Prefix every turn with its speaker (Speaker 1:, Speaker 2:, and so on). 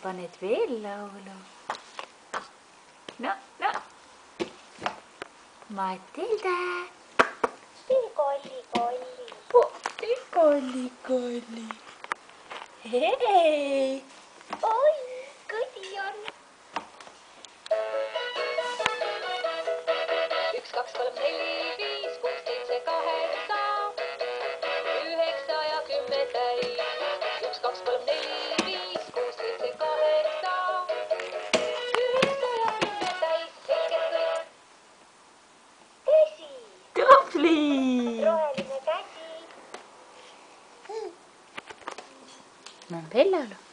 Speaker 1: paned veel laulu? No. Matilda.
Speaker 2: tee kolli.
Speaker 1: Tee kolli. Hei.
Speaker 2: Oi, kõdi on.
Speaker 3: 1, 2, 3, 4, 5, 6, 7, 8, 9 ja 10 täis. 1, 2, 3, 4, 5, 6, 7, 8, 9 ja 10 täis. Selged kõik.
Speaker 2: Tõsi.
Speaker 1: Tubli.
Speaker 2: Roheline käsi.
Speaker 1: No veel laulu.